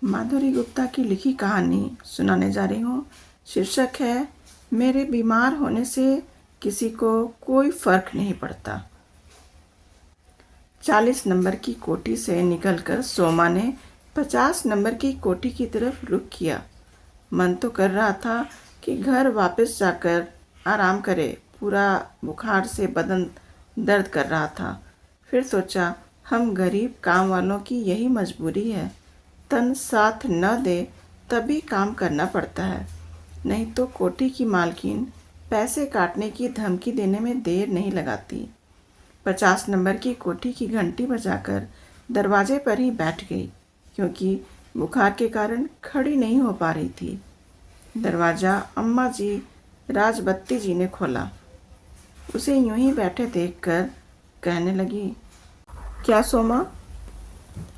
माधुरी गुप्ता की लिखी कहानी सुनाने जा रही हूँ। शीर्षक है मेरे बीमार होने से किसी को कोई फर्क नहीं पड़ता। 40 नंबर की कोठी से निकलकर सोमा ने 50 नंबर की कोठी की तरफ रुख किया। मन तो कर रहा था कि घर वापस जाकर आराम करे। पूरा बुखार से बदन दर्द कर रहा था। फिर सोचा, हम गरीब काम वालों की यही मजबूरी है। तन साथ न दे तभी काम करना पड़ता है, नहीं तो कोठी की मालकिन पैसे काटने की धमकी देने में देर नहीं लगाती। 50 नंबर की कोठी की घंटी बजाकर दरवाजे पर ही बैठ गई, क्योंकि बुखार के कारण खड़ी नहीं हो पा रही थी। दरवाज़ा अम्मा जी राजबत्ती जी ने खोला। उसे यूं ही बैठे देखकर कहने लगी, क्या सोमा,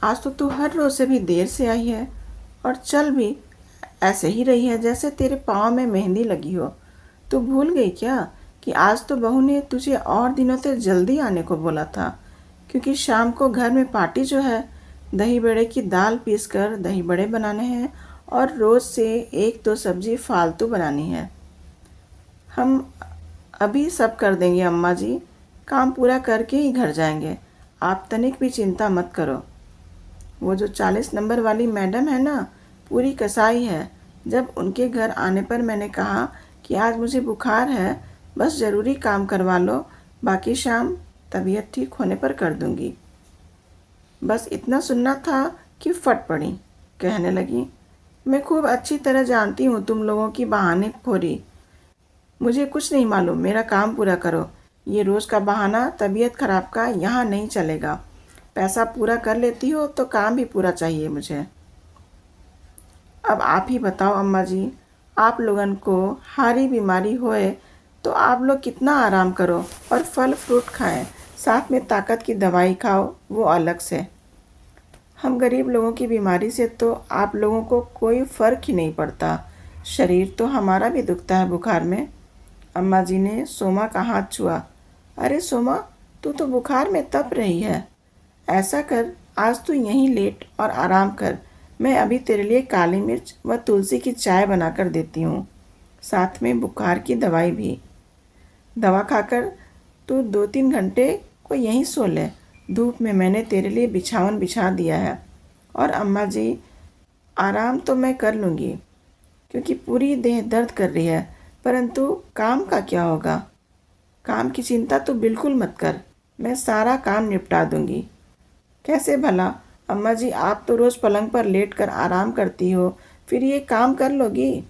आज तो तू हर रोज से भी देर से आई है और चल भी ऐसे ही रही है जैसे तेरे पाँव में मेहंदी लगी हो। तू भूल गई क्या कि आज तो बहू ने तुझे और दिनों से जल्दी आने को बोला था, क्योंकि शाम को घर में पार्टी जो है, दही बड़े की दाल पीसकर दही बड़े बनाने हैं और रोज़ से 1-2 सब्जी फालतू बनानी है। हम अभी सब कर देंगे अम्मा जी, काम पूरा करके ही घर जाएंगे। आप तनिक भी चिंता मत करो। वो जो 40 नंबर वाली मैडम है ना, पूरी कसाई है। जब उनके घर आने पर मैंने कहा कि आज मुझे बुखार है, बस ज़रूरी काम करवा लो, बाकी शाम तबीयत ठीक होने पर कर दूंगी। बस इतना सुनना था कि फट पड़ी। कहने लगी, मैं खूब अच्छी तरह जानती हूँ तुम लोगों की बहाने खोरी। मुझे कुछ नहीं मालूम, मेरा काम पूरा करो। ये रोज़ का बहाना तबीयत खराब का यहाँ नहीं चलेगा। पैसा पूरा कर लेती हो तो काम भी पूरा चाहिए मुझे। अब आप ही बताओ अम्मा जी, आप लोगन को हारी बीमारी होए तो आप लोग कितना आराम करो और फल फ्रूट खाएं, साथ में ताकत की दवाई खाओ, वो अलग से। हम गरीब लोगों की बीमारी से तो आप लोगों को कोई फ़र्क ही नहीं पड़ता। शरीर तो हमारा भी दुखता है बुखार में। अम्मा जी ने सोमा का हाथ छुआ। अरे सोमा, तू तो बुखार में तप रही है। ऐसा कर, आज तू यहीं लेट और आराम कर। मैं अभी तेरे लिए काली मिर्च व तुलसी की चाय बनाकर देती हूँ, साथ में बुखार की दवाई भी। दवा खाकर तू 2-3 घंटे को यहीं सो ले। धूप में मैंने तेरे लिए बिछावन बिछा दिया है। और अम्मा जी, आराम तो मैं कर लूँगी, क्योंकि पूरी देह दर्द कर रही है, परंतु काम का क्या होगा? काम की चिंता तो बिल्कुल मत कर, मैं सारा काम निपटा दूँगी। कैसे भला? अम्मा जी, आप तो रोज़ पलंग पर लेट कर आराम करती हो, फिर ये काम कर लोगी?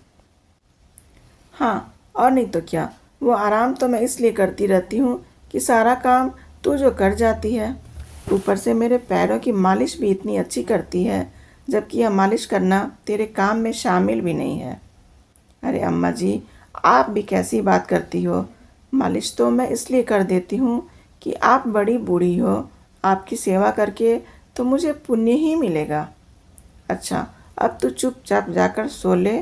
हाँ, और नहीं तो क्या। वो आराम तो मैं इसलिए करती रहती हूँ कि सारा काम तू जो कर जाती है। ऊपर से मेरे पैरों की मालिश भी इतनी अच्छी करती है, जबकि यह मालिश करना तेरे काम में शामिल भी नहीं है। अरे अम्मा जी, आप भी कैसी बात करती हो? मालिश तो मैं इसलिए कर देती हूँ कि आप बड़ी बूढ़ी हो। आपकी सेवा करके तो मुझे पुण्य ही मिलेगा। अच्छा, अब तू चुपचाप जाकर सो ले।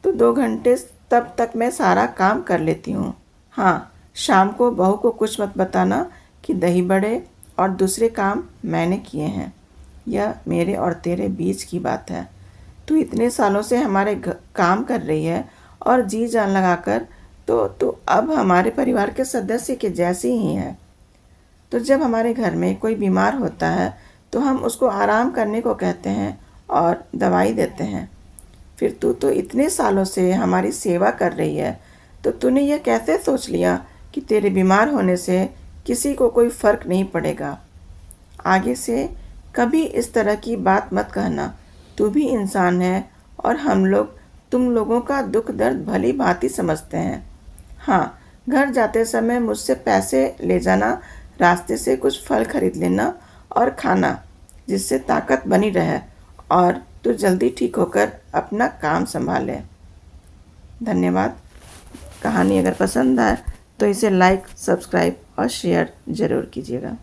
तो 2 घंटे तब तक मैं सारा काम कर लेती हूँ। हाँ, शाम को बहू को कुछ मत बताना कि दही बड़े और दूसरे काम मैंने किए हैं। यह मेरे और तेरे बीच की बात है। तू इतने सालों से हमारे काम कर रही है और जी जान लगाकर, तो तू अब हमारे परिवार के सदस्य के जैसी ही है। तो जब हमारे घर में कोई बीमार होता है तो हम उसको आराम करने को कहते हैं और दवाई देते हैं। फिर तू तो इतने सालों से हमारी सेवा कर रही है, तो तूने यह कैसे सोच लिया कि तेरे बीमार होने से किसी को कोई फ़र्क नहीं पड़ेगा? आगे से कभी इस तरह की बात मत कहना। तू भी इंसान है और हम लोग तुम लोगों का दुख दर्द भली भांति समझते हैं। हाँ, घर जाते समय मुझसे पैसे ले जाना, रास्ते से कुछ फल खरीद लेना और खाना, जिससे ताकत बनी रहे और तू जल्दी ठीक होकर अपना काम संभाले। धन्यवाद। कहानी अगर पसंद आए तो इसे लाइक, सब्सक्राइब और शेयर ज़रूर कीजिएगा।